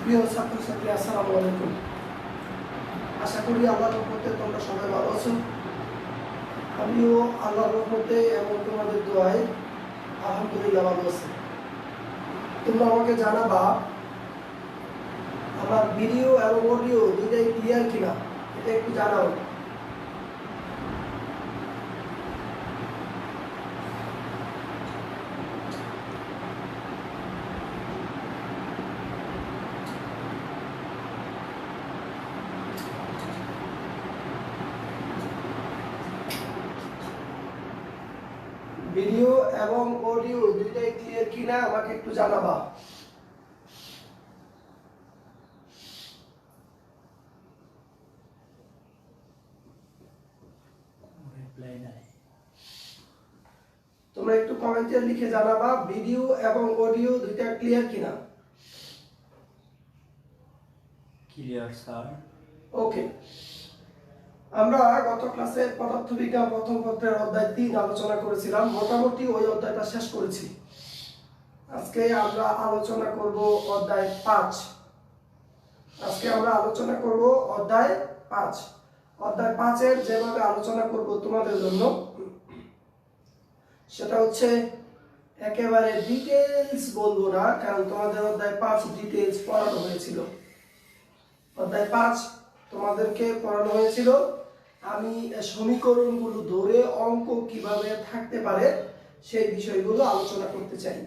প্রিয় ছাত্রছাত্রী, আসসালামু আলাইকুম। আশা করি আল্লাহর রহমতে তোমরা সবাই ভালো আছো। আমিও আল্লাহর রহমতে এবং তোমাদের দোয়ায় আলহামদুলিল্লাহ ভালো আছি। তোমরা আমাকে জানাবা আমার ভিডিও এবং অডিও দুটাই ক্লিয়ার কিনা, এটা একটু জানাও। ভিডিও এবং অডিও দুইটাই ক্লিয়ার কিনা আমাকে একটু জানাবা। তোমরা একটু কমেন্টে লিখে জানাবা ভিডিও এবং অডিও দুইটা ক্লিয়ার কিনা। Clear sir. ওকে, আমরা গত ক্লাসে পদার্থবিজ্ঞান প্রথম পত্রের অধ্যায় 3 আলোচনা করেছিলাম। মোটামুটি ওই অধ্যায়টা শেষ করেছি। আজকে আমরা আলোচনা করব অধ্যায় 5। অধ্যায় 5 এর যেভাবে আলোচনা করব তোমাদের জন্য, সেটা হচ্ছে একেবারে ডিটেইলস বলবো না, কারণ তোমাদের অধ্যায় 5 ডিটেইলস পড়ানো হয়েছিল। অধ্যায় 5 তোমাদেরকে পড়ানো হয়েছিল। আমি সমীকরণগুলো ধরে অঙ্ক কিভাবে থাকতে পারে সেই বিষয়গুলো আলোচনা করতে চাই।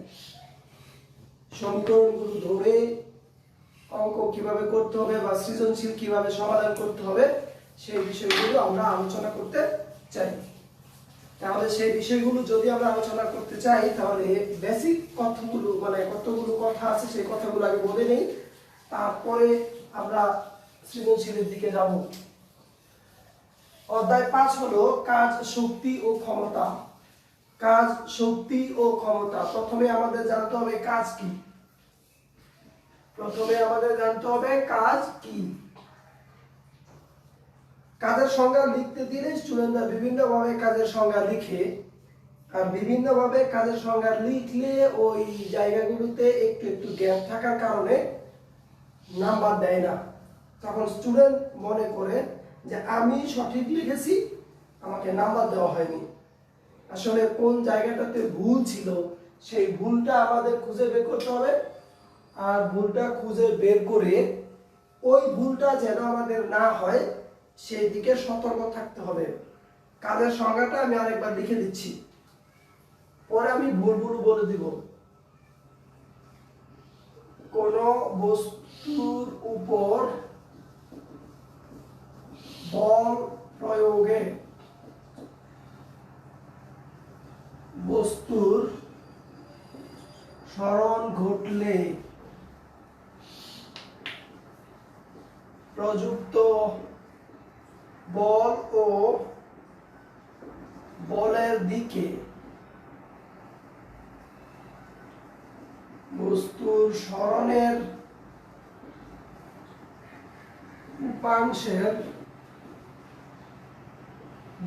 সমীকরণগুলো ধরে অঙ্ক কিভাবে করতে হবে বা সৃজনশীল কিভাবে সমাধান করতে হবে সেই বিষয়গুলো আমরা আলোচনা করতে চাই। তাহলে সেই বিষয়গুলো যদি আমরা আলোচনা করতে চাই, তাহলে বেসিক কথাগুলো কতগুলো কথা আছে সেই কথাগুলো আগে বলে নেই, তারপরে আমরা সৃজনশীলের দিকে যাব। অধ্যায় 5 হলো কাজ, শক্তি ও ক্ষমতা। কাজ, শক্তি ও ক্ষমতা। প্রথমে আমাদের জানতে হবে কাজ কি। কাজের সংজ্ঞা লিখতে দিলে স্টুডেন্টরা বিভিন্নভাবে কাজের সংজ্ঞা লিখে, আর বিভিন্নভাবে কাজের সংজ্ঞা লিখলে ওই জায়গাগুলোতে একটু একটু গ্যাপ থাকার কারণে নাম্বার দেয় না। তখন স্টুডেন্ট মনে করে যে আমি সঠিক লিখেছি, আমাকে নাম্বার দেওয়া হয়নি। আসলে কোন জায়গাটাতে ভুল ছিল সেই ভুলটা আমাদের খুঁজে বের করতে হবে, আর ভুলটা খুঁজে বের করে ওই ভুলটা যেন আমাদের না হয় সেই দিকে সতর্ক থাকতে হবে। কাজের সংজ্ঞাটা আমি আরেকবার লিখে দিচ্ছি, পরে আমি ভুলগুলো বলে দিব। কোন বস্তুর উপর বল প্রয়োগে বস্তুর সরণ ঘটলে প্রযুক্ত বল ও বলের দিকে বস্তুর সরণের উপাংশের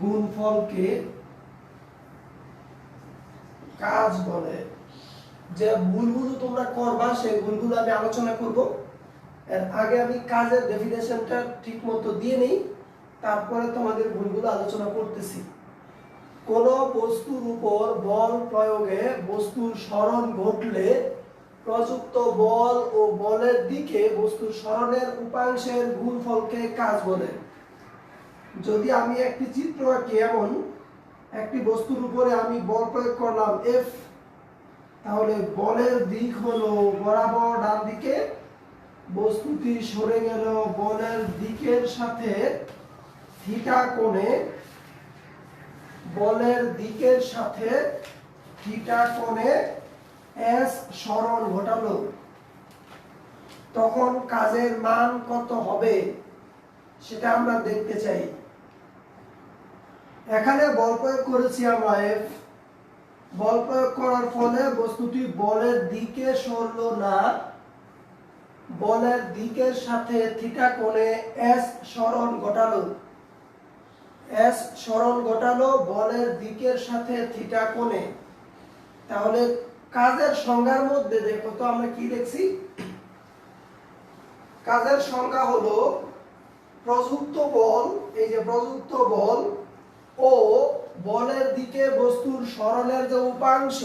গুণফলকে কাজ বলে। যে ভুলগুলো তোমরা করবা সেই ভুলগুলো আমি আলোচনা করব। এর আগে আমি কাজের ডেফিনেশনটা ঠিক মতো দিয়ে নেই, তারপরে তোমাদের ভুলগুলো আলোচনা করতেছি। কোন বস্তুর উপর বল প্রয়োগে বস্তুর সরণ ঘটলে প্রযুক্ত বল ও বলের দিকে বস্তুর সরণের উপাংশের গুণফলকে কাজ বলে। যদি আমি একটি চিত্র আঁকি, এমন একটি বস্তুর উপরে আমি বল প্রয়োগ করলাম F, তাহলে বলের দিক হলো বরাবর ডান দিকে, বস্তুটি সরে গেল বলের দিকের সাথে থিটা কোণে, বলের দিকের সাথে থিটা কোণে S সরণ ঘটালো। তখন কাজের মান কত হবে সেটা আমরা দেখতে চাই। এখানে বল প্রয়োগ করেছি আমরা F। বল প্রয়োগ করার ফলে বস্তুটি বলের দিকে সরলো না, বলের দিকের সাথে থিটা কোণে S সরণ ঘটালো বলের দিকের সাথে থিটা কোণে। তাহলে কাজের সংজ্ঞার মধ্যে দেখো তো আমরা কি লিখছি। কাজের সংজ্ঞা হলো প্রযুক্ত বল, এই যে প্রযুক্ত বল ও বলের দিকে বস্তুর সরণের যে উপাংশ,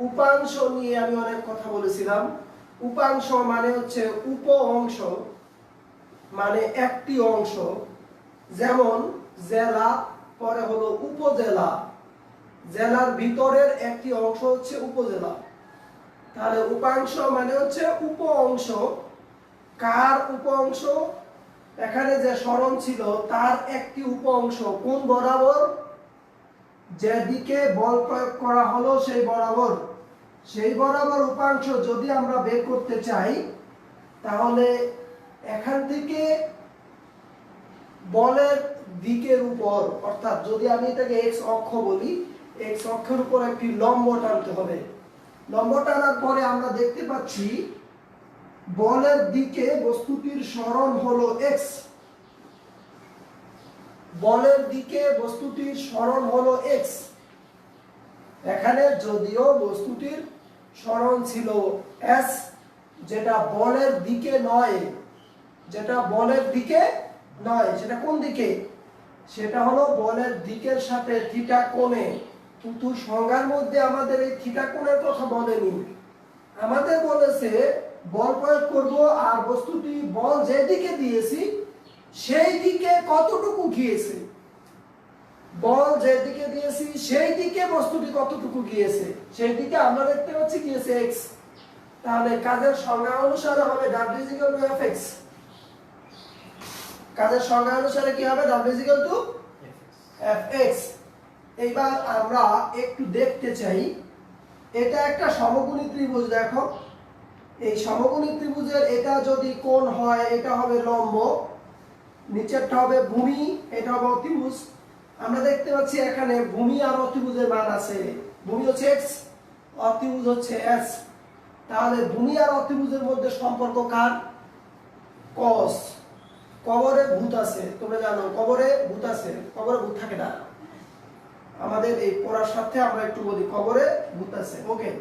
উপাংশ নিয়ে আমি অনেক কথা বলেছিলাম। উপাংশ মানে হচ্ছে উপ অংশ, মানে একটি অংশ, যেমন জেলা, পরে হলো উপজেলা, জেলার ভিতরের একটি অংশ হচ্ছে উপজেলা। তাহলে উপাংশ মানে হচ্ছে উপ অংশ। কার উপ অংশ? এখানে যে সরণ ছিল তার একটি উপ অংশ। কোন বরাবর? যেদিকে বল প্রয়োগ করা হলো সেই বরাবর। সেই বরাবর উপাংশ যদি আমরা বের করতে চাই, তাহলে এখান থেকে বলের দিকের উপর, অর্থাৎ যদি আমি এটাকে এক্স অক্ষ বলি, এক্স অক্ষের উপর একটি লম্ব টানতে হবে। লম্ব টানার পরে আমরা দেখতে পাচ্ছি বলের দিকে বস্তুটির সরণ হলো এক্স। বলের দিকে বস্তুটির সরণ হলো এক্স। এখানে যদিও বস্তুটির সরণ ছিল এস, যেটা বলের দিকে নয়, যেটা বলের দিকে নয়, সেটা কোন দিকে? সেটা হলো বলের দিকের সাথে থিটা কোণে। কিন্তু সংজ্ঞার মধ্যে আমাদের এই থিটা কোণের কথা বলেনি। আমাদের বলেছে বল প্রয়োগ করব, আর বস্তুটি বল যেদিকে দিয়েছি সেই দিকে কতটুকু গিয়েছে। বল যেদিকে দিয়েছি সেই দিকে বস্তুটি কতটুকু গিয়েছে, সেই দিকে আমরা দেখতে পাচ্ছি গিয়েছে এক্স। তাহলে কাজের সংজ্ঞা অনুসারে হবে W=Fx। কাজের সংজ্ঞা অনুসারে কি হবে? W=Fx। এইবার আমরা একটু দেখতে চাই, এটা একটা সমকোণী ত্রিভুজ। দেখো, এই সমকোণী ত্রিভুজের এটা যদি কোণ হয়, এটা হবে লম্ব, নিচেরটা হবে ভূমি, এটা হবে অতিভুজ। আমরা দেখতে পাচ্ছি এখানে ভূমি আর অতিভুজের মান আছে। ভূমি হচ্ছে x, অতিভুজ হচ্ছে s। তাহলে ভূমি আর অতিভুজের মধ্যে সম্পর্ক কার? cos। কবরে ভূত আছে, তোমরা জানো কবরে ভূত আছে। কবরে ভূত থাকে না, আমাদের এই পড়ার সাথে আমরা একটু বলি কবরে ভূত আছে। ওকে,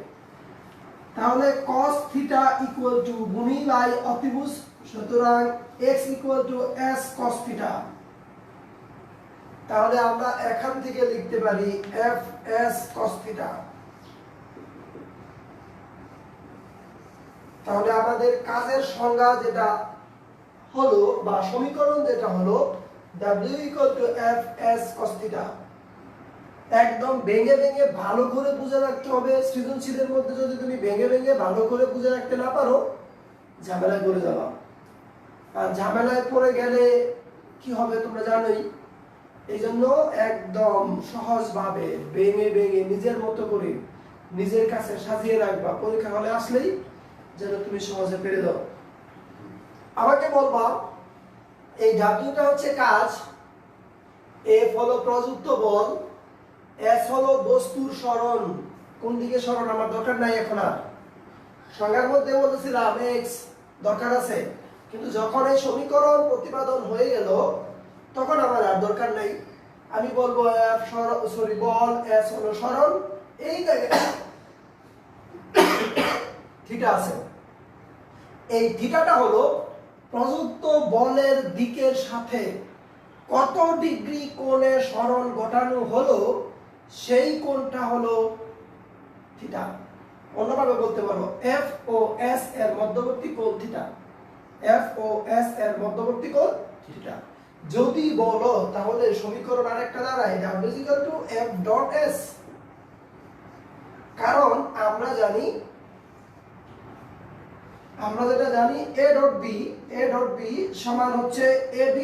তাহলে cos থিটা ইকুয়াল টু ভূমি বাই অতিভুজ, সুতরাং x equal two s cos theta. তাহলে আমরা এখান থেকে লিখতে পারি f s cos থিটা। তাহলে আমাদের কাজের সংজ্ঞা যেটা হলো বা সমীকরণ যেটা হলো w equal to f s cos theta. একদম ভেঙে ভেঙে ভালো করে বুঝে রাখতে হবে। সৃজনশীলের মধ্যে যদি তুমি ভেঙে ভেঙে ভালো করে বুঝে রাখতে না পারো, ঝামেলায় পড়ে যাবা। আর ঝামেলায় পড়ে গেলে কি হবে তোমরা জানোই। এই জন্য একদম সহজভাবে ভেঙে ভেঙে নিজের মতো করে নিজের কাছে সাজিয়ে রাখবা, পরীক্ষা হলে আসলেই যেন তুমি সহজে পেরে দাও। আমাকে বলবা এই ডাব্লিউটা হচ্ছে কাজ, এফ হলো প্রযুক্ত বল, এস হলো বস্তুর সরণ। কোন দিকে সরণ আমার দরকার নাই এখন আর। সংজ্ঞার মধ্যে বলেছিলাম এক্স দরকার আছে, কিন্তু যখন এই সমীকরণ প্রতিপাদন হয়ে গেল তখন আমার আর দরকার নাই। আমি বলবো এফ বল, এস হলো সরণ, এই জায়গায় থিটা আছে। এই থিটাটা হলো প্রযুক্ত বলের দিকের সাথে কত ডিগ্রি কোণে সরণ ঘটানো হলো সেই কোণটা হলো থিটা। অন্যভাবে বলতে পারো এফ ও এস এর মধ্যবর্তী কোণ থিটা। এফ ও এস এর মধ্যবর্তী কোণ থিটা। যদি বলো তাহলে সমীকরণ আরেকটা দাঁড়ায় W=F.S। কারণ আমরা যেটা জানি A ডট B সমান হচ্ছে AB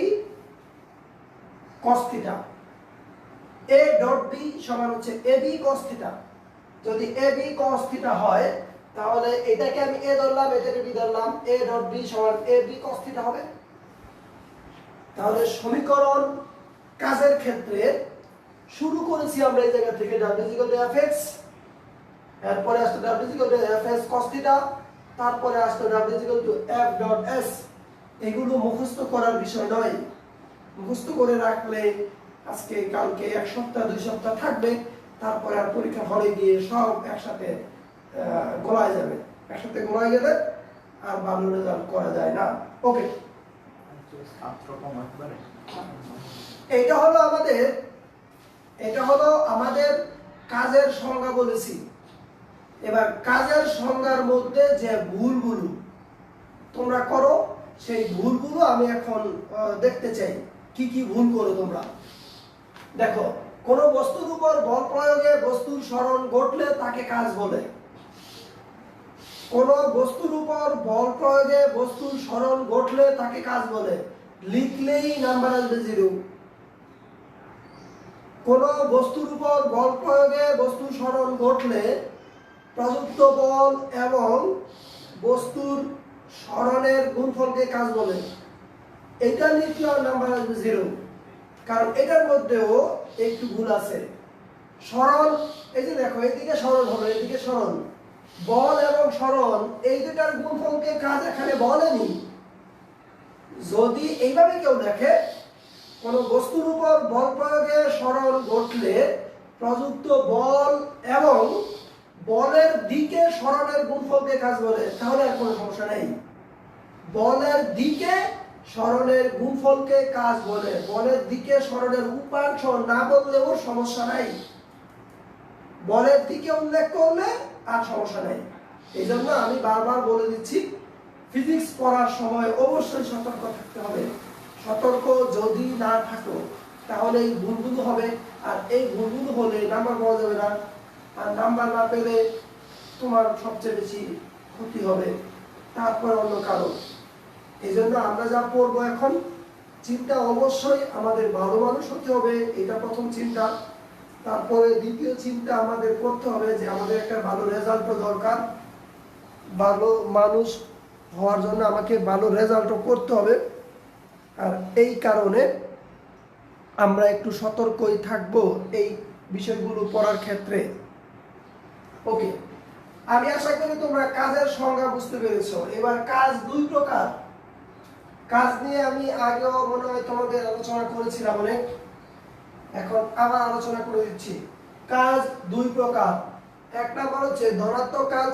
cos theta. A dot B সমান হচ্ছে AB cos থিটা। যদি AB cos থিটা হয় তাহলে এটাকে আমি A ধরলাম, এটাকে B ধরলাম, A ডট B সমান AB cos থিটা হবে। তাহলে সমীকরণ কাজের ক্ষেত্রে শুরু করেছি আমরা এই জায়গা থেকে W=Fx, এরপরে আসতো W=Fs cos থিটা, তারপরে আসতো W=F.S। এগুলো মুখস্থ করার বিষয় নয়। মুখস্থ করে রাখলে আজকে কালকে এক সপ্তাহ 2 সপ্তাহ থাকবে, তারপরে আর পরীক্ষা হলে গিয়ে সব একসাথে গলায় যাবে। একসাথে গলায় গেলে আর ভালো রেজাল্ট করা যায় না। ওকে, ছাত্র কম একবারে। এটা হলো আমাদের কাজের সংজ্ঞা বলেছি। এবার কাজের সংজ্ঞার মধ্যে যে ভুলগুলো তোমরা করো সেই ভুলগুলো আমি এখন দেখতে চাই কি কি ভুল করো তোমরা। দেখো, কোন বস্তুর উপর বল প্রয়োগে বস্তুর সরণ ঘটলে তাকে কাজ বলে। কোন বস্তুর উপর বল প্রয়োগে বস্তুর সরণ ঘটলে তাকে কাজ বলে, লিখলেই নাম্বার আসবে 0। কোন বস্তুর উপর বল প্রয়োগে বস্তুর সরণ ঘটলে প্রযুক্ত বল এবং বস্তুর সরণের গুণফলকে কাজ বলে। এটা লিখলেও নাম্বার আসবে 0, কারণ এটার মধ্যেও একটু ভুল আছে। সরণ, এই যে দেখো, এদিকে সরণ হলো, এদিকে সরণ, বল এবং সরণ এই দুটার গুণফলকে কাজ এখানে বলেনি। যদি এইভাবে কেউ দেখে কোন বস্তুর উপর বল প্রয়োগে সরণ ঘটলে প্রযুক্ত বল এবং বলের দিকে সরণের গুণফলকে কাজ বলে, তাহলে আর কোনো সমস্যা নেই। বলের দিকে সরণের গুণফলকে কাজ বলে, বলের দিকে সরণের উপাংশ না বললেও সমস্যা নাই, বলের দিকে উল্লেখ করলে আর সমস্যা নাই। এই জন্য আমি বারবার বলে দিচ্ছি, ফিজিক্স পড়ার সময় অবশ্যই সতর্ক থাকতে হবে। সতর্ক যদি না থাকো তাহলে এই ভুলগুলো হবে, আর এই ভুলগুলো হলে নাম্বার পাওয়া যাবে না, আর নাম্বার না পেলে তোমার সবচেয়ে বেশি ক্ষতি হবে, তারপর অন্য কারণ। এই জন্য আমরা যা পড়বো এখন, চিন্তা অবশ্যই আমাদের ভালো মানুষ হতে হবে, এটা প্রথম চিন্তা। তারপরে দ্বিতীয় চিন্তা আমাদের করতে হবে যে আমাদের একটা ভালো রেজাল্টও দরকার, ভালো মানুষ হওয়ার জন্য আমাকে ভালো রেজাল্টও করতে হবে। আর এই কারণে আমরা একটু সতর্কই থাকবো এই বিষয়গুলো পড়ার ক্ষেত্রে। ওকে, আমি আশা করি তোমরা কাজের সংজ্ঞা বুঝতে পেরেছো। এবার কাজ দুই প্রকার। কাজ নিয়ে আমি আগেও মনে হয় তোমাদের আলোচনা করেছিলাম অনেক, এখন আবার আলোচনা করে দিচ্ছি। কাজ দুই প্রকার। এক নাম্বার হচ্ছে ধনাত্মক কাজ,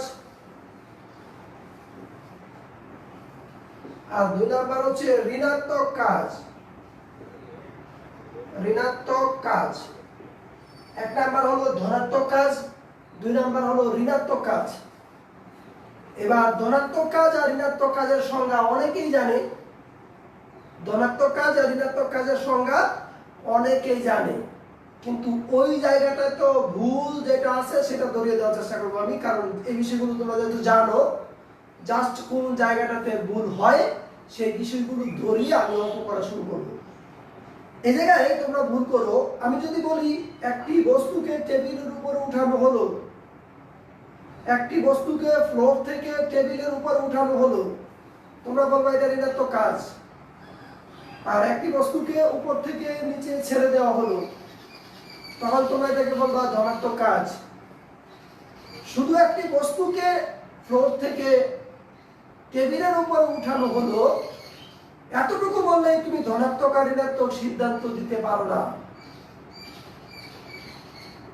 আর দুই নাম্বার হচ্ছে ঋণাত্মক কাজ। ঋণাত্মক কাজ, এক নাম্বার হলো ধনাত্মক কাজ, দুই নাম্বার হলো ঋণাত্মক কাজ। এবার ধনাত্মক কাজ আর ঋণাত্মক কাজের সংজ্ঞা অনেকেই জানে, ধনাত্মক কাজ আর ঋণাত্মক কাজের সংজ্ঞা অনেকেই জানে, কিন্তু ওই জায়গাটা তো ভুল যেটা আছে সেটা ধরিয়ে দেওয়ার চেষ্টা করবো আমি, কারণ এই বিষয়গুলো তোমরা যেহেতু জানো, জাস্ট কোন জায়গাটাতে ভুল হয় সেই বিষয়গুলো ধরিয়ে আমি অঙ্ক করা শুরু করবো। এই জায়গায় তোমরা ভুল করো, আমি যদি বলি একটি বস্তুকে টেবিলের উপরে উঠানো হলো, একটি বস্তুকে ফ্লোর থেকে টেবিলের উপর উঠানো হলো, তোমরা বলবা এটা ঋণাত্মক কাজ। আর একটি বস্তুকে উপর থেকে নিচে ছেড়ে দেওয়া হলো, তখন তোমরা এটাকে বলবা ধনাত্মক কাজ। শুধু একটি বস্তুকে ফ্লোর থেকে টেবিলের উপর উঠানো হলো, এতটুকু বললেই তুমি ধনাত্মক আর ঋণাত্মক সিদ্ধান্ত দিতে পারো না।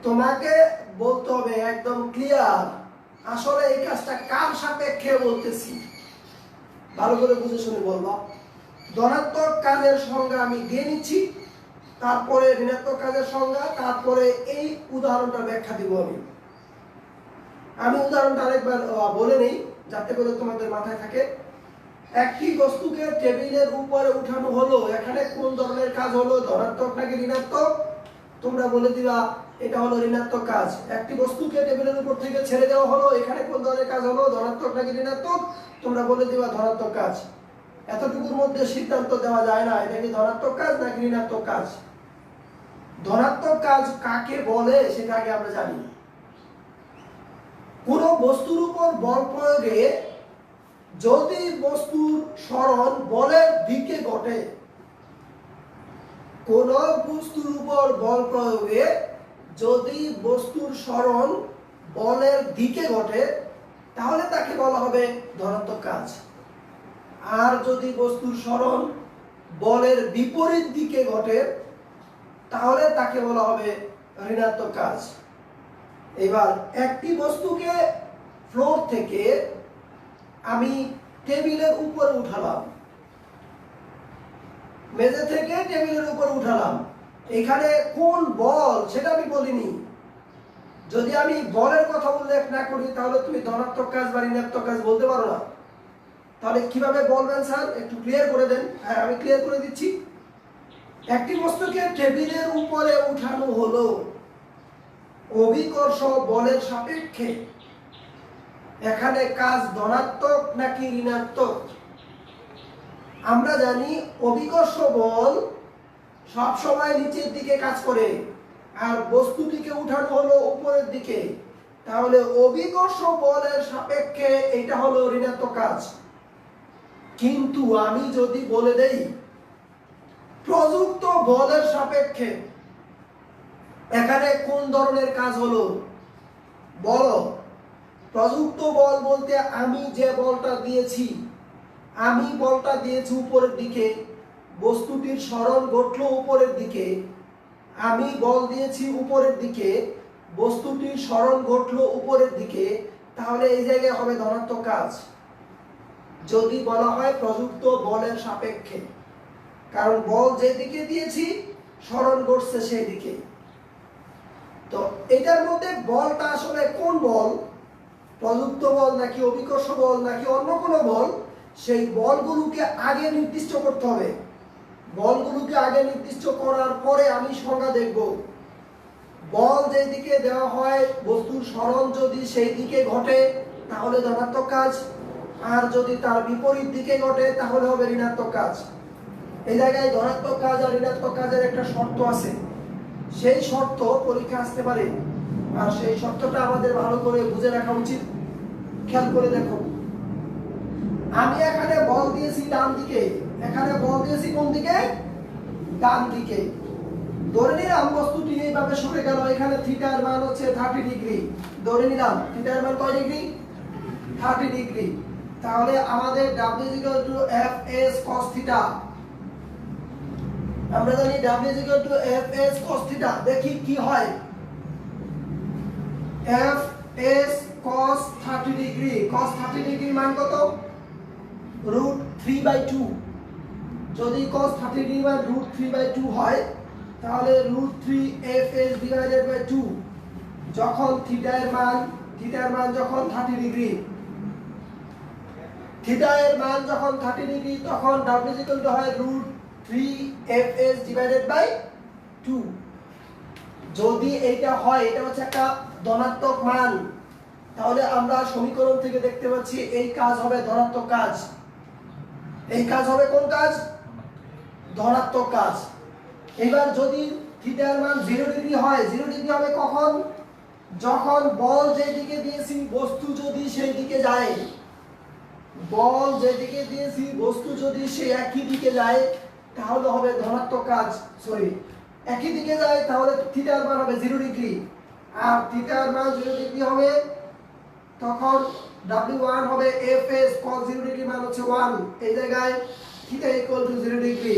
তোমাকে বলতে হবে একদম ক্লিয়ার, আসলে এই কাজটা কার সাপেক্ষে বলতেছি, ভালো করে বুঝে শুনে বলবা। ধনাত্মক কাজের সংজ্ঞা আমি দিয়ে নিচ্ছি, তারপরে ঋণাত্মক কাজের সংজ্ঞা, তারপরে এই উদাহরণটা ব্যাখ্যা দিব। আমি উদাহরণটা আরেকবার বলে নেই যাতে করে তোমাদের মাথায় থাকে। একটি বস্তুকে টেবিলের উপরে উঠানো হলো, এখানে কোন ধরনের কাজ হলো, ধনাত্মক নাকি ঋণাত্মক? তোমরা বলে দিবা এটা হলো ঋণাত্মক কাজ। একটি বস্তুকে টেবিলের উপর থেকে ছেড়ে দেওয়া হলো, এখানে কোন ধরনের কাজ হলো, ধনাত্মক নাকি ঋণাত্মক? তোমরা বলে দিবা ধনাত্মক কাজ। এতটুকুর মধ্যে সিদ্ধান্ত দেওয়া যায় না এটা কি ধনাত্মক কাজ নাকি ঋণাত্মক কাজ। ধনাত্মক কাজ কাকে বলে সেটা আগে আমরা জানি। কোন বস্তুর উপর বল প্রয়োগে যদি বস্তুর সরণ বলের দিকে ঘটে, কোন বস্তুর উপর বল প্রয়োগে যদি বস্তুর সরণ বলের দিকে ঘটে, তাহলে তাকে বলা হবে ধনাত্মক কাজ। আর যদি বস্তুর সরণ বলের বিপরীত দিকে ঘটে, তাহলে তাকে বলা হবে ঋণাত্মক কাজ। এবার একটি বস্তুকে ফ্লোর থেকে আমি টেবিলের উপরে উঠালাম, মেঝে থেকে টেবিলের উপরে উঠালাম, এখানে কোন বল সেটা আমি বলিনি। যদি আমি বলের কথা উল্লেখ না করি তাহলে তুমি ধনাত্মক কাজ বা ঋণাত্মক কাজ বলতে পারো না। তাহলে কিভাবে বলবেন স্যার, একটু ক্লিয়ার করে দেন। হ্যাঁ, আমি ক্লিয়ার করে দিচ্ছি। একটি বস্তুকে টেবিলের উপরে উঠানো হলো অভিকর্ষ বলের সাপেক্ষে। এখানে কাজ ধনাত্মক নাকি ঋণাত্মক? আমরা জানি অভিকর্ষ বল সব সময় নিচের দিকে কাজ করে, আর বস্তুটিকে উঠানো হলো উপরের দিকে। তাহলে অভিকর্ষ বলের সাপেক্ষে এটা হলো ঋণাত্মক কাজ। কিন্তু আমি যদি বলে দেই প্রযুক্ত বলের সাপেক্ষে, এখানে কোন ধরনের কাজ হলো বলো? প্রযুক্ত বল বলতে আমি যে বলটা দিয়েছি, আমি বলটা দিয়েছি উপরের দিকে, বস্তুটির সরণ ঘটলো উপরের দিকে। আমি বল দিয়েছি উপরের দিকে, বস্তুটির সরণ ঘটলো উপরের দিকে। তাহলে এই জায়গায় হবে ধনাত্মক কাজ যদি বলা হয় প্রযুক্ত বলের সাপেক্ষে, কারণ বল যেদিকে দিয়েছি সরণ ঘটছে সেই দিকে। তো এটার মধ্যে বলটা আসলে কোন বল, প্রযুক্ত বল নাকি অভিকর্ষ বল নাকি অন্য কোনো বল, সেই বলগুলোকে আগে নির্দিষ্ট করতে হবে। বলগুলোকে আগে নির্দিষ্ট করার পরে আমি সংজ্ঞা দেখব। বল যেদিকে দেওয়া হয় বস্তুর সরণ যদি সেই দিকে ঘটে তাহলে ধনাত্মক কাজ, আর যদি তার বিপরীত দিকে ঘটে তাহলে হবে ঋণাত্মক কাজ। এই জায়গায় ধনাত্মক কাজ আর ঋণাত্মক কাজের একটা শর্ত আছে, সেই শর্ত পরীক্ষা আসতে পারে, আর সেই শর্তটা আমাদের ভালো করে বুঝে রাখা উচিত। খেয়াল করে দেখো, আমি এখানে বল দিয়েছি ডান দিকে, এখানে বল দিয়েছি কোন দিকে? ডান দিকে। ধরে নিলাম বস্তুটি এইভাবে সরে গেল, এখানে থিটার মান হচ্ছে 30 ডিগ্রি। ধরে নিলাম থিটার মান কয় ডিগ্রি? 30 ডিগ্রি। তাহলে আমাদের W Fs cos থিটা, আমরা জানি W Fs cos থিটা। দেখি কি হয়। Fs cos 30 ডিগ্রি, cos 30 ডিগ্রির মান কত? √3/2। যদি cos 30 ডিগ্রি মান √3/2 হয় তাহলে √3 Fs/2। যখন থিটার মান যখন 30 ডিগ্রি, থিটার মান যখন 30 ডিগ্রি তখন W হয় √3 Fs/2। যদি এটা হয়, এটা হচ্ছে একটা ধনাত্মক মান, তাহলে আমরা সমীকরণ থেকে দেখতে পাচ্ছি এই কাজ হবে ধনাত্মক কাজ। এই কাজ হবে কোন কাজ? ধনাত্মক কাজ। এবার যদি থিটার মান 0 ডিগ্রি হয়, 0 ডিগ্রি হবে কখন? যখন বল যেদিকে দিয়েছি বস্তু যদি সেই দিকে যায়, বল যেদিকে দিয়েছি বস্তু যদি সেই একই দিকে যায় তাহলে হবে ধনাত্মক কাজ। একই দিকে যায় তাহলে থিটার মান হবে 0 ডিগ্রি, আর থিটার মান 0 ডিগ্রি হবে তখন W1 হবে Fs cos 0 ডিগ্রি মান হচ্ছে 1। এই জায়গায় থিটা ইকুয়াল টু 0 ডিগ্রি।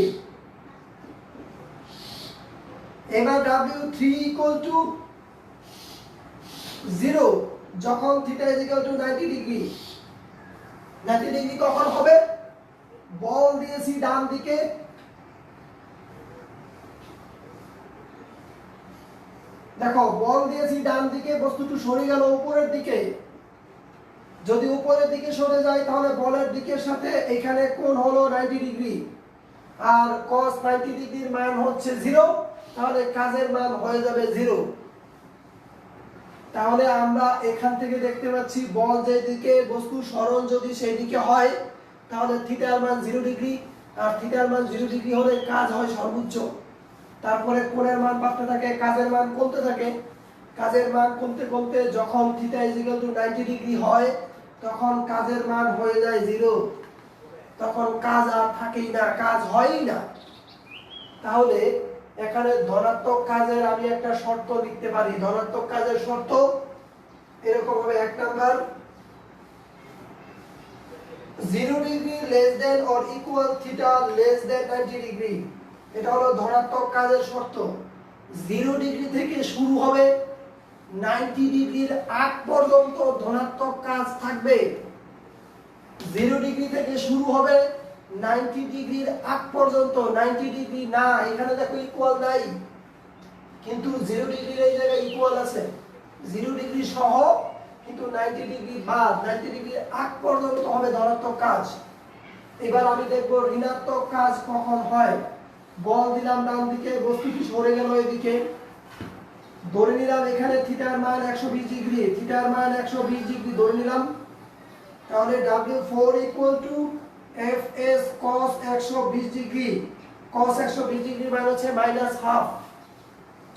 এবার W3 ইকুয়াল টু 0 যখন theta is equal two 90 degree. 90 degree কখন হবে? বল দিয়েছি ডান দিকে, দেখো বল দিয়েছি ডান দিকে, বস্তুটি সরে গেল উপরের দিকে। যদি উপরের দিকে সরে যায় তাহলে বলের দিকের সাথে এখানে কোণ হলো 90 ডিগ্রি, আর cos 90 ডিগ্রির মান হচ্ছে 0, তাহলে কাজের মান হয়ে যাবে 0। তাহলে আমরা এখান থেকে দেখতে পাচ্ছি বল যেদিকে বস্তুর সরণ যদি সেই দিকে হয় তাহলে থিটার মান 0 ডিগ্রি, আর থিটার মান 0 ডিগ্রি হলে কাজ হয় সর্বোচ্চ। তারপরে কোণের মান বাড়তে থাকে, কাজের মান কমতে থাকে। কাজের মান কমতে কমতে যখন theta is equal two 90 degree হয় তখন কাজের মান হয়ে যায় 0, তখন কাজ আর থাকেই না, কাজ হয়ই না। তাহলে এখানে ধনাত্মক কাজের আমি একটা শর্ত লিখতে পারি। ধনাত্মক কাজের শর্ত এরকম হবে: 1 number, 0 degree less than or equal theta less than 90 degree. এটা হলো ধনাত্মক কাজের শর্ত। 0 ডিগ্রি থেকে শুরু হবে, 90 ডিগ্রির আগ পর্যন্ত ধনাত্মক কাজ থাকবে। 0 ডিগ্রি থেকে শুরু হবে 90 ডিগ্রির আগ পর্যন্ত। 90 ডিগ্রি না, এখানে দেখো ইকুয়াল নাই, কিন্তু 0 ডিগ্রির এই জায়গায় ইকুয়াল আছে। 0 ডিগ্রি সহ কিন্তু 90 ডিগ্রি বাদ, 90 ডিগ্রির আগ পর্যন্ত হবে ধনাত্মক কাজ। এবার আমি দেখবো ঋণাত্মক কাজ কখন হয়। বল দিলাম ডান দিকে, বস্তুটি সরে গেল এদিকে, ধরে নিলাম এখানে থিটার মান 120 ডিগ্রি, থিটার মান 120 ডিগ্রি ধরে নিলাম। তাহলে W4 equal to Fs cos 120 degree. cos 120 degree মান হচ্ছে -হাফ।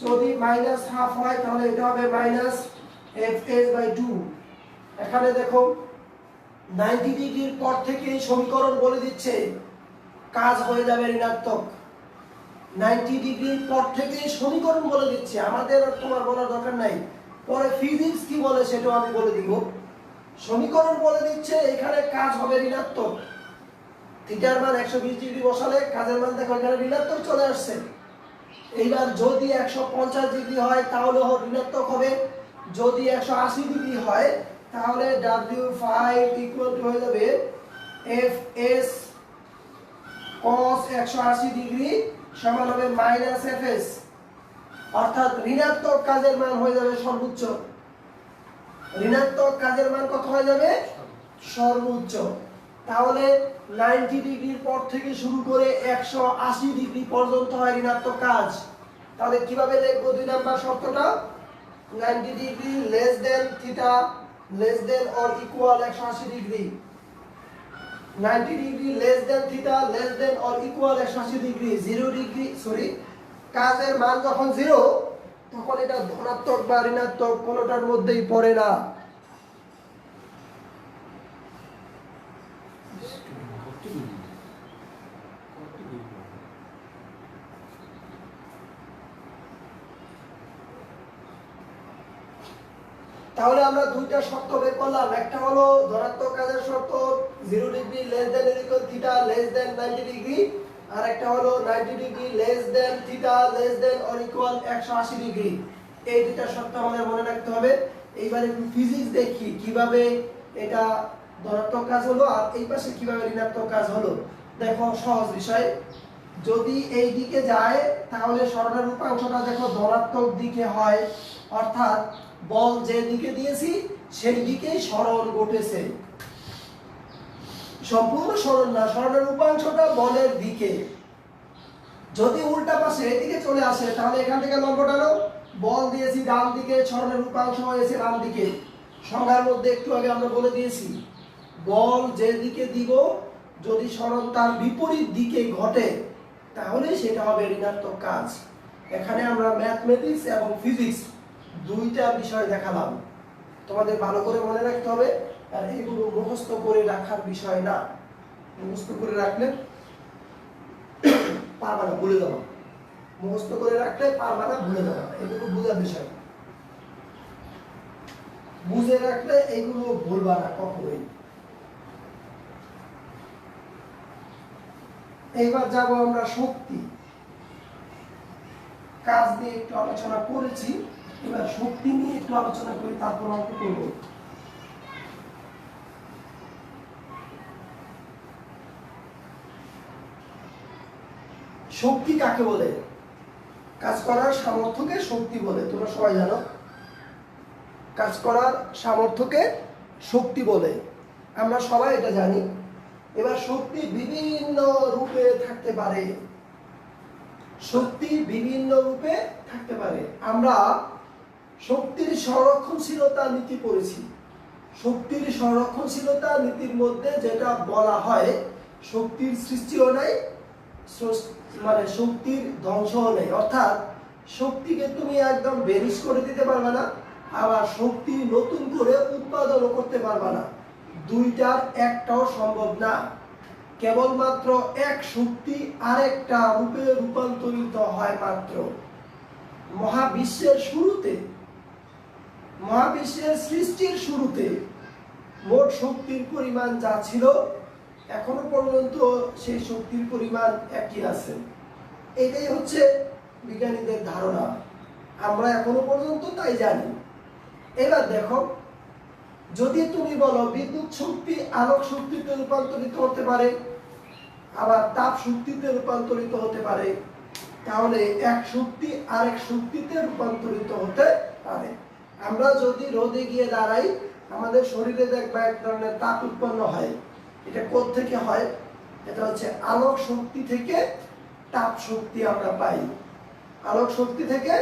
যদি -হাফ হয় তাহলে এটা হবে -Fs/2। এখানে দেখো 90 ডিগ্রির পর থেকে সমীকরণ বলে দিচ্ছে কাজ হয়ে যাবে ঋণাত্মক। 90 ডিগ্রির পর থেকে সমীকরণ বলে দিচ্ছে, আমাদের আর তোমার বলার দরকার নাই। পরে ফিজিক্স কি বলে সেটাও আমি বলে দিব। সমীকরণ বলে দিচ্ছে এখানে কাজ হবে ঋণাত্মক। থিটার মান 120 ডিগ্রি বসালে কাজের মান দেখো এখানে ঋণাত্মক চলে আসছে। এইবার যদি 150 ডিগ্রি হয় তাহলে ঋণাত্মক হবে, যদি 180 ডিগ্রি হয় তাহলে W5 ইকুয়াল টু হয়ে যাবে Fs cos 180 ডিগ্রি সমান হবে -Fs, অর্থাৎ ঋণাত্মক কাজের মান হয়ে যাবে সর্বোচ্চ। ঋণাত্মক কাজের মান কত হয়ে যাবে? সর্বোচ্চ। তাহলে 90 ডিগ্রির পর থেকে শুরু করে 180 ডিগ্রি পর্যন্ত হয় ঋণাত্মক কাজ। তাহলে কিভাবে লিখবো 2 নাম্বার শর্তটা? 90 degree less than theta less than or equal 180 degree. 90 degree less than theta less than or equal 180 degree. 0 degree কাজের মান যখন 0 তখন এটা ধনাত্মক বা ঋণাত্মক কোনোটার মধ্যেই পড়ে না। তাহলে আমরা দুইটা শর্ত বের করলাম, একটা হলো ধনাত্মক কাজের শর্ত 0 degree less than or equal theta less than 90 degree, আর একটা হলো 90 degree less than theta less than or equal 180 degree. এই দুইটা শর্ত আমাদের মনে রাখতে হবে। এইবার একটু ফিজিক্স দেখি কিভাবে এটা ধনাত্মক কাজ হলো আর এই পাশে কিভাবে ঋণাত্মক কাজ হলো। দেখো সহজ বিষয়, যদি এই দিকে যায় তাহলে সরণের উপাংশটা দেখো ধনাত্মক দিকে হয়, অর্থাৎ বল যে দিকে দিয়েছি সেই দিকেই সরণ ঘটেছে। সম্পূর্ণ সরণ না, সরণের উপাংশটা বলের দিকে। যদি উল্টা পাশে এদিকে চলে আসে তাহলে এখান থেকে লম্ব টানো, বল দিয়েছি ডান দিকে, সরণের উপাংশ হয়েছে ডান দিকে। সংজ্ঞার মধ্যে একটু আগে আমরা বলে দিয়েছি বল যে দিকে দিব যদি সরণ তার বিপরীত দিকে ঘটে তাহলে সেটা হবে ঋণাত্মক কাজ। এখানে আমরা ম্যাথমেটিক্স এবং ফিজিক্স দুইটা বিষয় দেখালাম, তোমাদের ভালো করে মনে রাখতে হবে। আর এগুলো মুখস্থ করে রাখার বিষয় না, মুখস্থ করে রাখলে পারবা না, ভুলে যাবো। মুখস্থ করে রাখলে পারবা না, ভুলে যাবো। এগুলো বোঝার বিষয়, বুঝে রাখলে এগুলো ভুলবা না কখনোই। এইবার যাব আমরা শক্তি। কাজ নিয়ে একটু আলোচনা করেছি, এবার শক্তি নিয়ে একটু আলোচনা করি, তারপর অঙ্ক করব। শক্তি কাকে বলে? কাজ করার সামর্থ্যকে শক্তি বলে, তোমরা সবাই জানো। কাজ করার সামর্থ্যকে শক্তি বলে, আমরা সবাই এটা জানি। এবার শক্তি বিভিন্ন রূপে থাকতে পারে, শক্তি বিভিন্ন রূপে থাকতে পারে। আমরা শক্তির সংরক্ষণশীলতা নীতি পড়েছি। শক্তির সংরক্ষণশীলতা নীতির মধ্যে যেটা বলা হয় শক্তির সৃষ্টিও নাই, মানে শক্তির ধ্বংসও নেই। অর্থাৎ শক্তিকে তুমি একদম বেরিশ করে দিতে পারবে না, আবার শক্তি নতুন করে উৎপাদনও করতে পারবে না। দুইটার একটাও সম্ভব না। কেবলমাত্র এক শক্তি আরেকটা রূপে রূপান্তরিত হয় মাত্র। মহাবিশ্বের শুরুতে, মহাবিশ্বের সৃষ্টির শুরুতে মোট শক্তির পরিমাণ যা ছিল এখনো পর্যন্ত সেই শক্তির পরিমাণ একই আছে। এটাই হচ্ছে বিজ্ঞানীদের ধারণা, আমরা এখনো পর্যন্ত তাই জানি। এবার দেখো যদি তুমি বলো বিদ্যুৎ শক্তি আলোক শক্তিতে রূপান্তরিত হতে পারে, আবার তাপ শক্তিতে রূপান্তরিত হতে পারে, তাহলে এক শক্তি আরেক শক্তিতে রূপান্তরিত হতে পারে। আমরা যদি রোদে গিয়ে দাঁড়াই, আমাদের শরীরে দেখবা এক ধরনের তাপ উৎপন্ন হয়। এটা কোথা থেকে হয়? এটা হচ্ছে আলোক শক্তি থেকে তাপ শক্তি আমরা পাই। আলোক শক্তি থেকে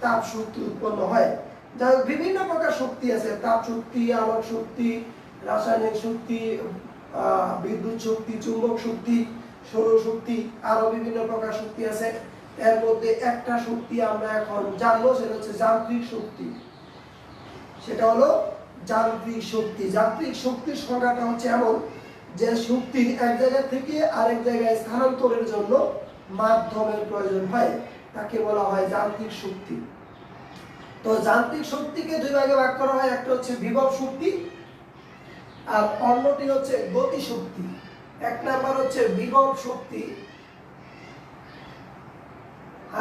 তাপ শক্তি উৎপন্ন হয়। যাই হোক, বিভিন্ন প্রকার শক্তি আছে, তাপ শক্তি, আলোক শক্তি, রাসায়নিক শক্তি, বিদ্যুৎ শক্তি, চুম্বক শক্তি, সৌরশক্তি, আরো বিভিন্ন প্রকার শক্তি আছে। এর মধ্যে একটা শক্তি আমরা এখন জানবো, সেটা হচ্ছে যান্ত্রিক শক্তি। সেটা হলো যান্ত্রিক শক্তি। যান্ত্রিক শক্তির সংজ্ঞাটা হচ্ছে এমন যে শক্তির এক জায়গা থেকে আরেক জায়গায় স্থানান্তরের জন্য মাধ্যমের প্রয়োজন হয়, তাকে বলা হয় যান্ত্রিক শক্তি। তো যান্ত্রিক শক্তিকে দুই ভাগে ভাগ করা হয়, একটা হচ্ছে বিভব শক্তি আর অন্যটি হচ্ছে গতি শক্তি। এক নাম্বার হচ্ছে বিভব শক্তি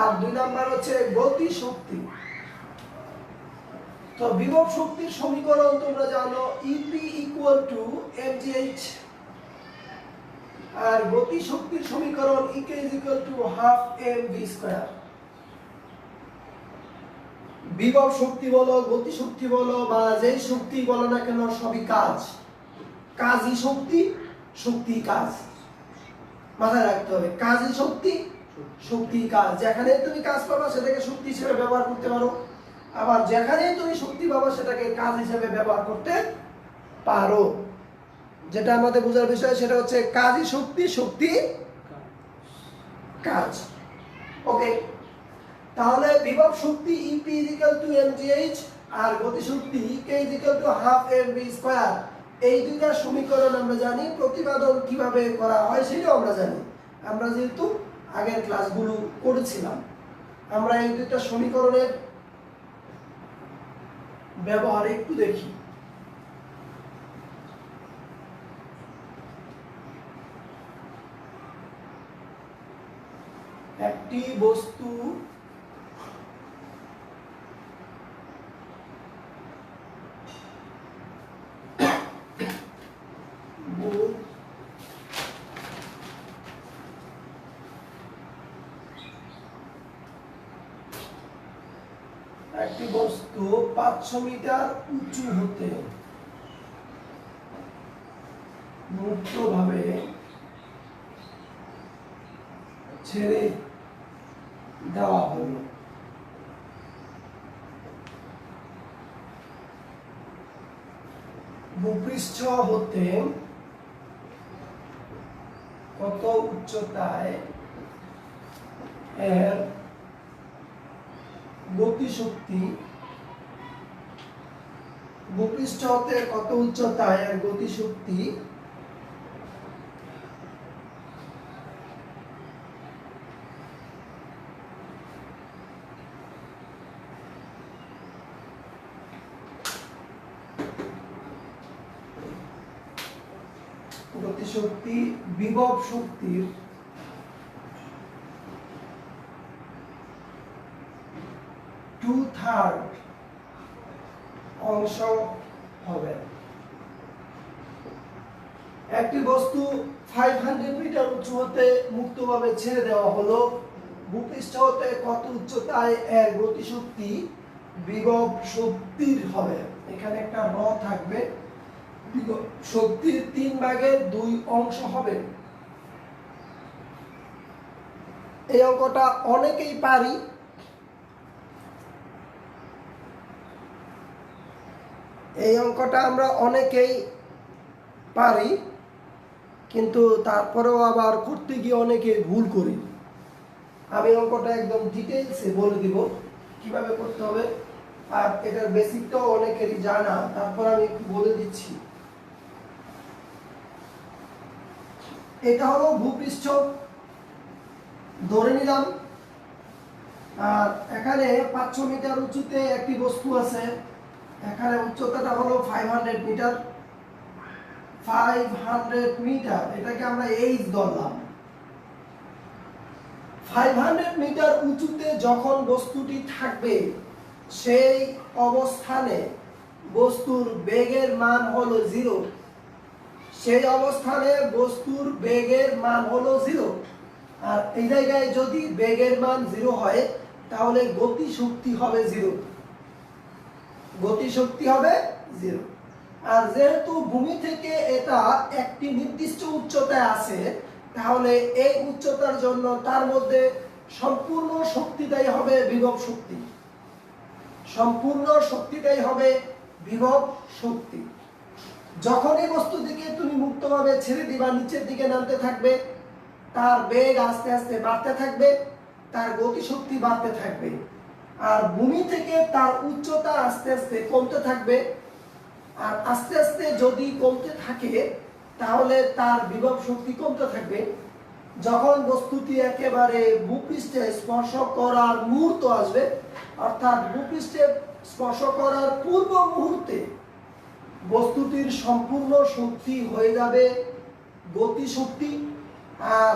আর দুই নাম্বার হচ্ছে গতি শক্তি। তো বিভব শক্তির সমীকরণ তোমরা জানো, ইপি ইকুয়াল টু mgh, আর গতি শক্তির সমীকরণ EK is equal to half mv square. বিভব শক্তি বলো, গতি শক্তি বলো, বা যেই শক্তি বলো না কেন, সবই কাজ। কাজই শক্তি, শক্তি কাজ। মাথায় রাখতে হবে, কাজই শক্তি, শক্তি কাজ। যেখানে তুমি কাজ পাবা সেটাকে শক্তি হিসেবে ব্যবহার করতে পারো, আবার যেখানে তুমি শক্তি পাবা সেটাকে কাজ হিসেবে ব্যবহার করতে পারো। যেটা আমাদের বোঝার বিষয় সেটা হচ্ছে কাজই শক্তি, শক্তি কাজ। ওকে, তাহলে বিভব শক্তি EP mgh আর গতি শক্তি K হাফ mv স্কয়ার। এই দুইটা সমীকরণ আমরা জানি। প্রতিপাদন কিভাবে করা হয় সেটাও আমরা জানি, আমরা যেহেতু আগের ক্লাসগুলো করেছিলাম। আমরা এই দুইটা সমীকরণের ব্যবহার একটু দেখি। একটি বস্তু একটি বস্তু 500 মিটার উঁচু হতে মুক্তভাবে ছেড়ে দেওয়া হলো। ভূপৃষ্ঠ হতে কত উচ্চতায় এর গতিশক্তি, ভূপৃষ্ঠ হতে কত উচ্চতায় এর গতিশক্তি গতিশক্তি বিভব শক্তির টু-থার্ড অংশ হবে। একটি বস্তু 500 মিটার উঁচু হতে মুক্তভাবে ছেড়ে দেওয়া হলো। ভূপৃষ্ঠ হতে কত উচ্চতায় এর গতিশক্তি বিভব শক্তির হবে। এখানে একটা র থাকবে, শক্তির 3 ভাগের 2 অংশ হবে। এই অঙ্কটা অনেকেই পারি, এই অঙ্কটা আমরা অনেকেই পারি, কিন্তু তারপরেও আবার করতে গিয়ে অনেকে ভুল করি। আমি অঙ্কটা একদম ডিটেইলসে বলে দিব কিভাবে করতে হবে, আর এটার বেসিকটাও অনেকেরই জানা, তারপর আমি একটু বলে দিচ্ছি। এটা হলো ভূপৃষ্ঠ ধরে নিলাম, আর এখানে 500 মিটার উঁচুতে একটি বস্তু আছে। এখানে উচ্চতাটা হলো 500 মিটার। 500 মিটার, এটাকে আমরা এইচ ধরলাম। 500 মিটার উঁচুতে যখন বস্তুটি থাকবে, সেই অবস্থানে বস্তুর বেগের মান হলো 0, সেই অবস্থানে বস্তুর বেগের মান হলো 0। আর এই জায়গায় যদি বেগের মান 0 হয় তাহলে গতি শক্তি হবে 0, গতি শক্তি হবে 0। আর যেহেতু ভূমি থেকে এটা একটি নির্দিষ্ট উচ্চতায় আছে, তাহলে এই উচ্চতার জন্য তার মধ্যে সম্পূর্ণ শক্তিটাই হবে বিভব শক্তি, সম্পূর্ণ শক্তিটাই হবে বিভব শক্তি। যখনই বস্তুটিকে তুমি মুক্তভাবে ছেড়ে দিবা, নিচের দিকে নামতে থাকবে, তার বেগ আস্তে আস্তে বাড়তে থাকবে, তার গতি শক্তি বাড়তে থাকবে। আর ভূমি থেকে তার উচ্চতা আস্তে আস্তে কমতে থাকবে, আর আস্তে আস্তে যদি কমতে থাকে তাহলে তার বিভব শক্তি কমতে থাকবে। যখন বস্তুটি একেবারে ভূপৃষ্ঠে স্পর্শ করার মুহূর্ত আসবে, অর্থাৎ ভূপৃষ্ঠে স্পর্শ করার পূর্ব মুহূর্তে বস্তুটির সম্পূর্ণ শক্তি হয়ে যাবে গতি শক্তি, আর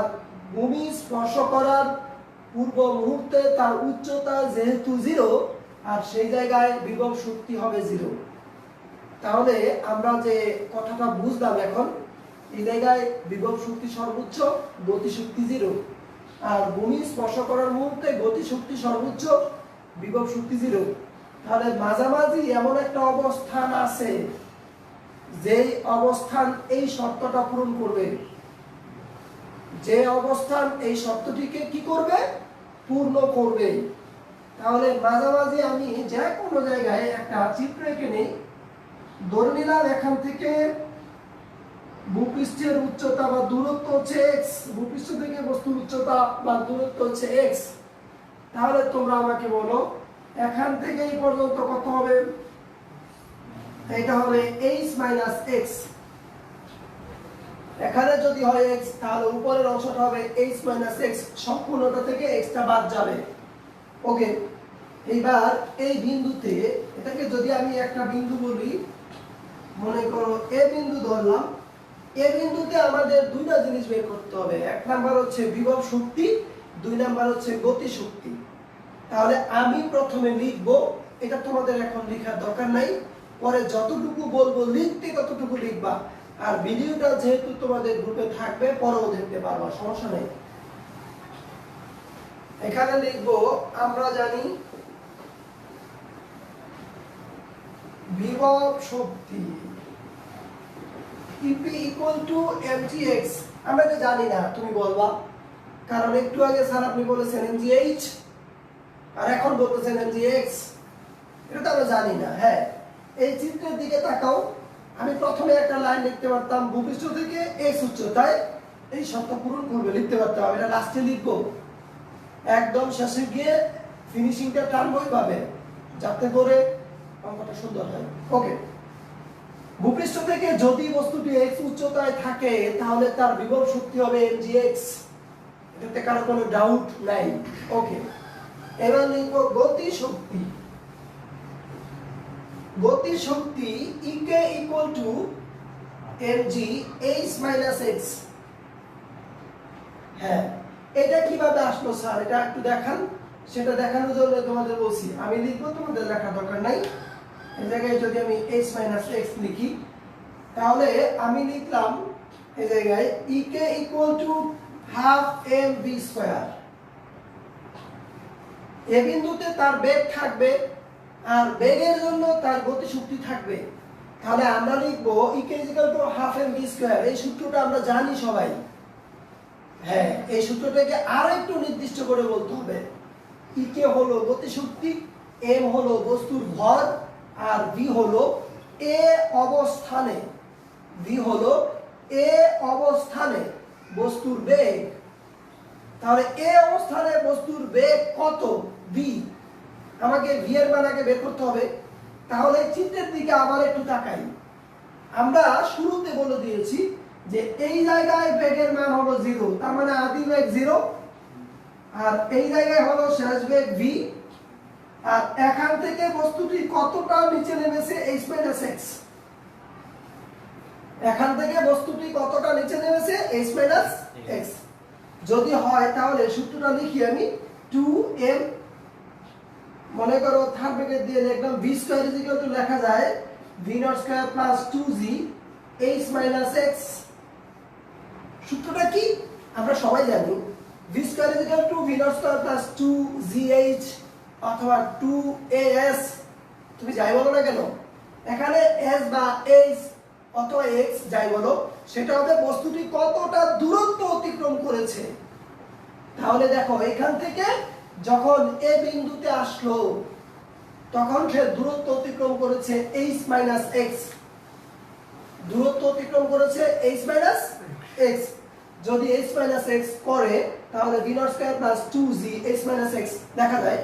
ভূমি স্পর্শ করার পূর্ব মুহূর্তে তার উচ্চতা যেহেতু 0, আর সেই জায়গায় বিভব শক্তি হবে 0। তাহলে আমরা যে কথাটা বুঝলাম এখন, এই জায়গায় বিভব শক্তি সর্বোচ্চ, গতি শক্তি 0, আর ভূমি স্পর্শ করার মুহূর্তে গতি শক্তি সর্বোচ্চ, বিভব শক্তি 0। তাহলে মাঝামাঝি এমন একটা অবস্থান আছে যেই অবস্থান এই শর্তটা পূরণ করবে, যে অবস্থান এই শর্তটিকে কি করবে, পূর্ণ করবে। তাহলে মাঝামাঝি আমি যে কোনো জায়গায় একটা চিত্র এঁকে নেই। ধরে নিলাম এখান থেকে ভূপৃষ্ঠের উচ্চতা বা দূরত্ব হচ্ছে x, ভূপৃষ্ঠ থেকে বস্তুর উচ্চতা বা দূরত্ব হচ্ছে x। তাহলে তোমরা আমাকে বলো এখান থেকে এই পর্যন্ত কত হবে? এটা হবে h - x। এখানে যদি হয় x, তাহলে উপরের অংশটা হবে h - x, সম্পূর্ণটা থেকে x টা বাদ যাবে। ওকে, এইবার এই বিন্দুতে, এটাকে যদি আমি একটা বিন্দু বলি, মনে করো এ বিন্দু ধরলাম, এ বিন্দুতে আমাদের দুইটা জিনিস বের করতে হবে। এক নাম্বার হচ্ছে বিভব শক্তি, দুই নাম্বার হচ্ছে গতি শক্তি। তাহলে আমি প্রথমে লিখব, এটা তোমাদের এখন লেখার দরকার নাই, পরে যতটুকু বলবো লিখতে ততটুকু লিখবা। আর ভিডিওটা যেহেতু তোমাদের গ্রুপে থাকবে, পরেও দেখতে পারবা, সমস্যা নেই। এখানে লিখব, আমরা জানি বিভব শক্তি EP = mgx। আমরা এটা জানি না, তুমি বলবা, কারণ একটু আগে স্যার আপনি বলেছেন mgh, আর এখন বলতেছেন mgx, এটা তো আমরা জানি না। হ্যাঁ, এই চিত্রের দিকে তাকাও। আমি প্রথমে একটা লাইন লিখতে পারতাম, ভূপৃষ্ঠ থেকে x উচ্চতায়, এই শর্ত পূরণ করবে, লিখতে পারতাম। এটা লাস্টে লিখবো, একদম শেষে গিয়ে ফিনিশিংটা টানবই পাবে, যাতে করে অঙ্কটা সুন্দর হয়। ওকে, ভূপৃষ্ঠ থেকে যদি বস্তুটি x উচ্চতায় থাকে তাহলে তার বিভব শক্তি হবে mgx, এটাতে কারো কোনো ডাউট নাই। ওকে, এবার লিখব গতি শক্তি। গতি শক্তি EK = mgh - x। হ্যাঁ, এটা কিভাবে আসলো স্যার, এটা একটু দেখান। সেটা দেখানোর জন্য তোমাদের বলছি, আমি লিখবো, তোমাদের লেখার দরকার নাই। এই জায়গায় যদি আমি h - x লিখি, তাহলে আমি লিখলাম এই জায়গায় EK = ½ mv²। এই বিন্দুতে তার বেগ থাকবে, আর বেগের জন্য তার গতি শক্তি থাকবে। তাহলে আমরা লিখবো EK = ½ mv²। এই সূত্রটা আমরা জানি সবাই। হ্যাঁ, এই সূত্রটাকে আরো একটু নির্দিষ্ট করে বলতে হবে। EK হলো গতি শক্তি, m হলো বস্তুর ভর, আর v হলো a অবস্থানে, v হলো a অবস্থানে বস্তুর বেগ। তাহলে a অবস্থানে বস্তুর বেগ কত? v। আমাকে v এর মান আগে বের করতে হবে। তাহলে চিত্রের দিকে আবার একটু তাকাই। আমরা শুরুতে বলে দিয়েছি যে এই জায়গায় বেগের মান হলো 0, তার মানে আদি বেগ 0, আর এই জায়গায় হলো শেষ বেগ v। আর এখান থেকে বস্তুটি কতটা নিচে নেমেছে h - x, এখান থেকে বস্তুটি কতটা নিচে নেমেছে h - x। যদি হয় তাহলে সূত্রটা লিখি আমি, 2m, মনে করো থার্ড ব্র্যাকেট দিয়ে লিখলাম v² = লেখা যায় v not square plus 2g h minus x। সূত্রটা কি আমরা সবাই জানি, v square is equal two v not square plus 2gh অথবা 2as, তুমি যাই বলো না কেন, এখানে s বা h অথবা x যাই বলো, সেটা হবে বস্তুটি কতটা দূরত্ব অতিক্রম করেছে। তাহলে দেখো এখান থেকে যখন a বিন্দুতে আসলো তখন সে দূরত্ব অতিক্রম করেছে h মাইনাস x, দূরত্ব অতিক্রম করেছে h মাইনাস x। যদি h মাইনাস x করে তাহলে v not square plus 2g h minus x দেখা যায়।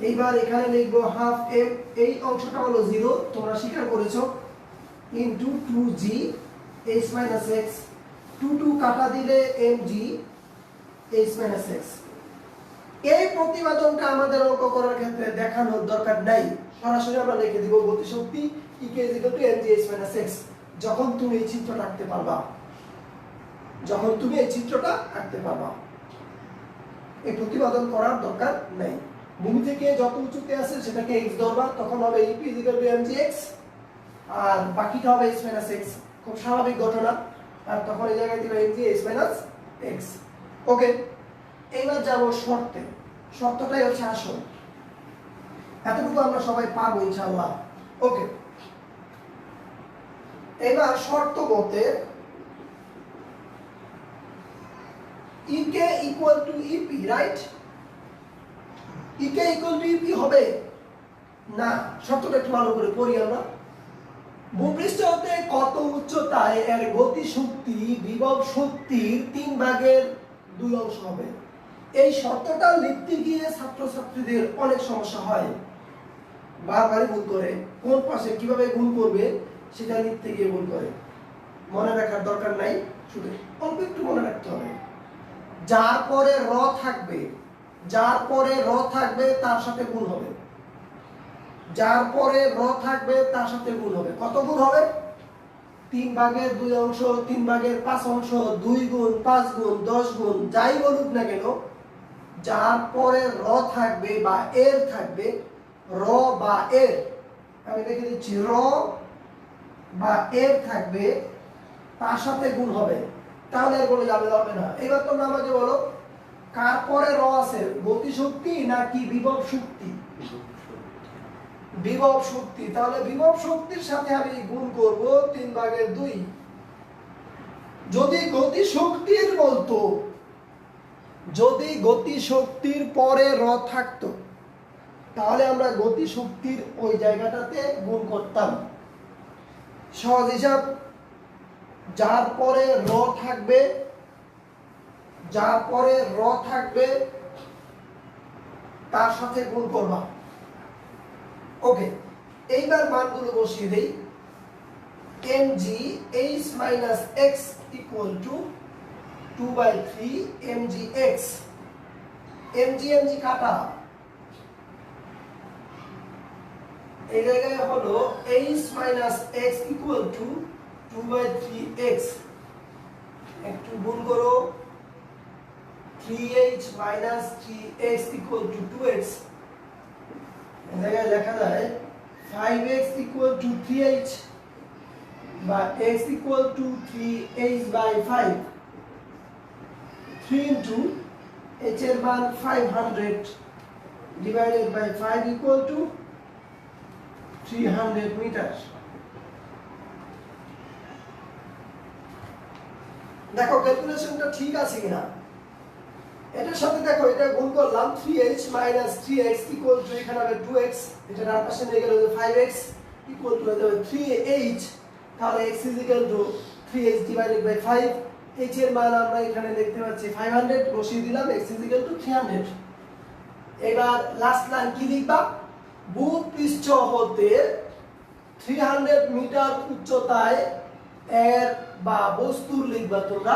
এইবার এখানে লিখবো হাফ m, এই অংশটা হলো 0 তোমরা স্বীকার করেছো, into 2g h minus x, 2 কাটা দিলে mg h মাইনাস x। এই প্রতিবেদনটা আমাদের অঙ্ক করার ক্ষেত্রে দেখানোর দরকার নাই, সরাসরি আমরা লিখে দিব গতিশক্তি E = mg h minus x। যখন তুমি এই চিত্রটা আঁকতে পারবা, যখন তুমি এই চিত্রটা আঁকতে পারবা, এই প্রতিবেদন করার দরকার নাই। ভূমি থেকে যত উঁচুতে আছে সেটাকে x ধরবা, তখন হবে E = mg x আর বাকিটা হবে h মাইনাস x, খুব স্বাভাবিক ঘটনা। আর তখন এই জায়গায় দিবা mg h মাইনাস x। ওকে, এইবার যাব শর্তে। শর্তটাই হচ্ছে আসল, এতটুকু আমরা সবাই পারবো ইনশাআল্লাহ। ওকে, এবার শর্ত মতে ek equal to ep, right? ek equal to ep হবে না, শর্তটা একটু ভালো করে পড়ি আমরা। ভূপৃষ্ঠ হতে কত উচ্চতায় এর গতি শক্তি বিভব শক্তির 3/2 অংশ হবে। এই শর্তটা লিখতে গিয়ে ছাত্রছাত্রীদের অনেক সমস্যা হয়, বারবারই ভুল করে, কোন পাশে কিভাবে গুণ করবে সেটা লিখতে গিয়ে ভুল করে। মনে রাখার দরকার নাই, শুধু অল্প একটু মনে রাখতে হবে। যার পরে র থাকবে, যার পরে র থাকবে তার সাথে গুণ হবে, যার পরে র থাকবে তার সাথে গুণ হবে। কত গুণ হবে? 3/2 অংশ, 3/5 অংশ, 2 গুণ, 5 গুণ, 10 গুণ, যাই বলুক না কেন, যার পরে র থাকবে বা এর থাকবে, র বা এর, আমি লিখে দিচ্ছি র বা এর থাকবে, তার সাথে গুণ হবে। তাহলে আর কোনো ঝামেলা হবে না। এবার তোমরা আমাকে বলো, কার পরে র আছে, গতিশক্তি নাকি বিভব শক্তি? বিভব শক্তি। তাহলে বিভব শক্তির সাথে আমি গুণ করব 3/2। যদি গতি শক্তির বলতো, যদি গতি শক্তির পরে র থাকতো তাহলে আমরা গতি শক্তির ওই জায়গাটাতে গুণ করতাম। সহজ হিসাব, যার পরে র থাকবে, যার পরে র থাকবে তার সাথে গুণ করবা। ওকে, এইবার মানগুলো বসিয়ে দেই। mg h minus x equal two 2/3 mg x। mg mg কাটা, এই জায়গায় হলো h minus x equal two 2/3x। একটু গুণ করো, 3h minus 3x equal to 2x। এই জায়গায় লেখা যায় 5x ইকুয়াল টু 3h বা x equal to 3h/5। 3 into h এর মান 500 divided by 5 equal to 300 metre. দেখো ক্যালকুলেশনটা ঠিক আছে কিনা। এটার সাথে দেখো এটা গুণ করলাম, 3h minus 3x equal to, এখানে হবে 2x, এটা ডান পাশে নিয়ে গেলে 5x ইকুয়াল টু হয়ে যাবে 3h। তাহলে x is equal to 3h divided by 5। h এর মান আমরা এখানে দেখতে পাচ্ছি 500, বসিয়ে দিলাম, x ইজ ইকুয়াল টু 300। এবার লাস্ট লাইন কি লিখবা? ভূপৃষ্ঠ হতে 300 মিটার উচ্চতায় এর বা বস্তুর লিখবা তোমরা,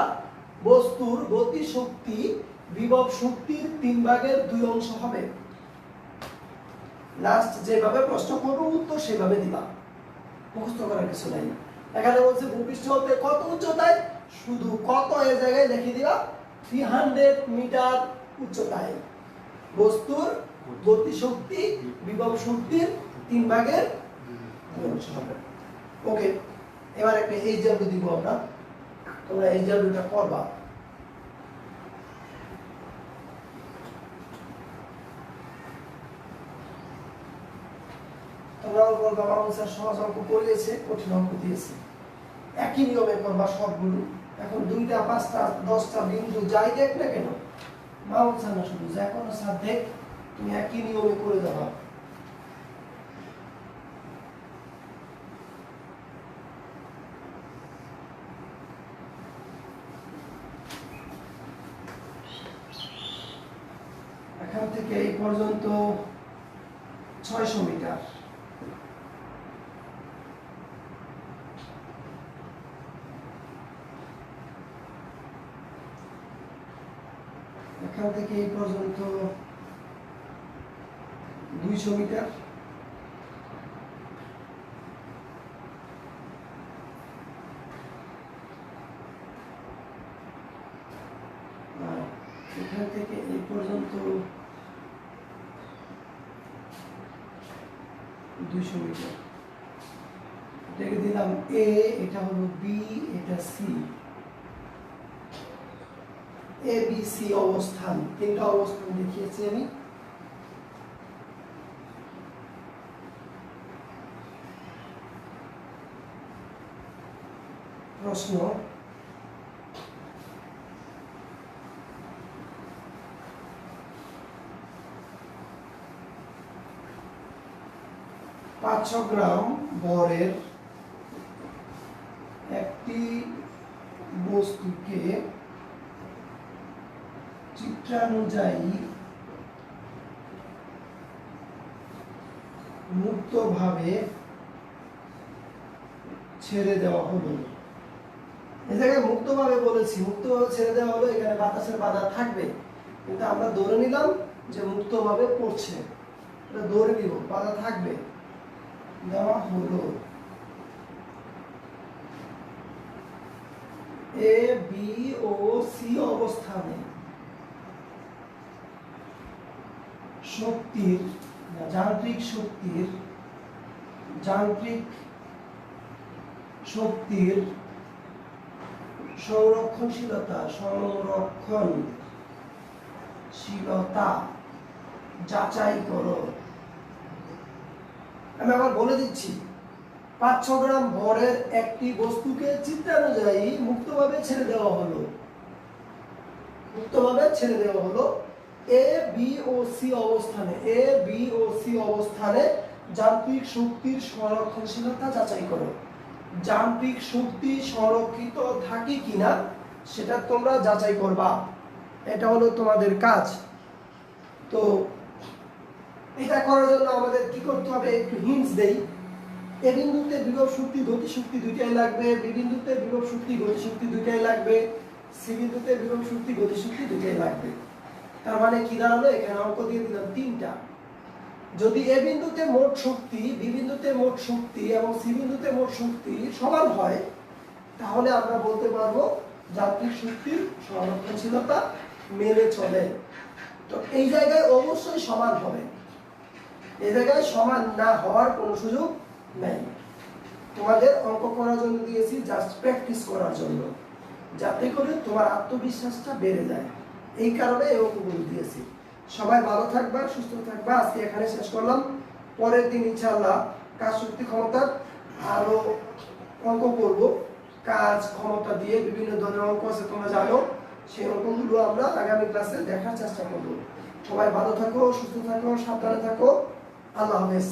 বস্তুর গতি শক্তি বিভব শক্তির 3/2 অংশ হবে। লাস্ট যেভাবে প্রশ্ন করব উত্তর সেভাবে দিবা, মুখস্থ করার কিছু নাই। এখানে বলছে ভূপৃষ্ঠ হতে কত উচ্চতায়, শুধু কত এই জায়গায় লিখে দিবা, 300 মিটার উচ্চতায় বস্তুর গতি শক্তি বিভব শক্তির 3/2 অংশ হবে। ওকে, এবার একটা এইচডব্লিউ দিব আমরা, তোমরা এইচডব্লিউটা করবা। তোমরাও বলবা মামুন স্যার সহজ অঙ্ক করিয়েছে, কঠিন অঙ্ক দিয়েছে। একই নিয়মে করবা সবগুলো। এখন 2টা 5টা 10টা বিন্দু যাই দেখ না কেন, মামুন স্যার না শুধু যে কোনো স্যার দেখ, তুমি একই নিয়মে করে যাবা। এখান থেকে এই পর্যন্ত 600 মিটার। এখান থেকে এই পর্যন্ত 200 মিটার। আর এখান থেকে এই পর্যন্ত 200 মিটার। এটাকে দিলাম এ, এটা হলো বি, এটা সি। এ বি সি অবস্থান, 3টা অবস্থান দেখিয়েছি আমি। প্রশ্ন, পাঁচশো গ্রাম ভরের একটি বস্তুকে চিত্রানুযায়ী মুক্তভাবে ছেড়ে দেওয়া হলো। এই জায়গায় মুক্তভাবে বলেছি, মুক্তভাবে ছেড়ে দেওয়া হলো, এখানে বাতাসের বাধা থাকবে, কিন্তু আমরা ধরে নিলাম যে মুক্তভাবে পড়ছে, এটা ধরে নিব, বাধা থাকবে। দেওয়া হলো এ বি ও সি অবস্থানে শক্তির, যান্ত্রিক শক্তির সংরক্ষণশীলতা যাচাই করো। আমি আবার বলে দিচ্ছি, 500 গ্রাম ভরের একটি বস্তুকে চিত্রানুযায়ী মুক্তভাবে ছেড়ে দেওয়া হলো। এ বি ও সি অবস্থানে, এ বি ও সি অবস্থানে যান্ত্রিক শক্তির সংরক্ষণশীলতা যাচাই করো। যান্ত্রিক শক্তি সংরক্ষিত থাকে কিনা সেটা তোমরা যাচাই করবা, এটা হলো তোমাদের কাজ। তো এটা করার জন্য আমাদের কি করতে হবে, একটু হিন্টস দেই। এ বিন্দুতে বিভব শক্তি গতিশক্তি দুইটাই লাগবে, বি বিন্দুতে বিভব শক্তি গতিশক্তি দুইটাই লাগবে, সি বিন্দুতে বিভব শক্তি গতিশক্তি দুইটাই লাগবে। তার মানে কি দাঁড়ালো, এখানে অঙ্ক দিয়ে দিলাম 3টা। যদি এ বিন্দুতে মোট শক্তি, বি বিন্দুতে মোট শক্তি এবং সি বিন্দুতে মোট শক্তি সমান হয়, তাহলে আমরা বলতে পারবো যান্ত্রিক শক্তির সংরক্ষণশীলতা মেনে চলে। তো এই জায়গায় অবশ্যই সমান হবে, এই জায়গায় সমান না হওয়ার কোনো সুযোগ নেই। তোমাদের অঙ্ক করার জন্য দিয়েছি, জাস্ট প্র্যাকটিস করার জন্য, যাতে করে তোমার আত্মবিশ্বাসটা বেড়ে যায়, এই কারণে এই অঙ্কগুলো দিয়েছি। সবাই ভালো থাকবা, সুস্থ থাকবা। আজকে এখানে শেষ করলাম। পরের দিন ইনশাআল্লাহ কাজ শক্তি ক্ষমতার আরো অঙ্ক করব। কাজ ক্ষমতা দিয়ে বিভিন্ন ধরনের অঙ্ক আছে, তোমরা জানো, সেই অঙ্কগুলো আমরা আগামী ক্লাসে দেখার চেষ্টা করব। সবাই ভালো থাকো, সুস্থ থাকো, সাবধানে থাকো। আল্লাহ হাফেজ।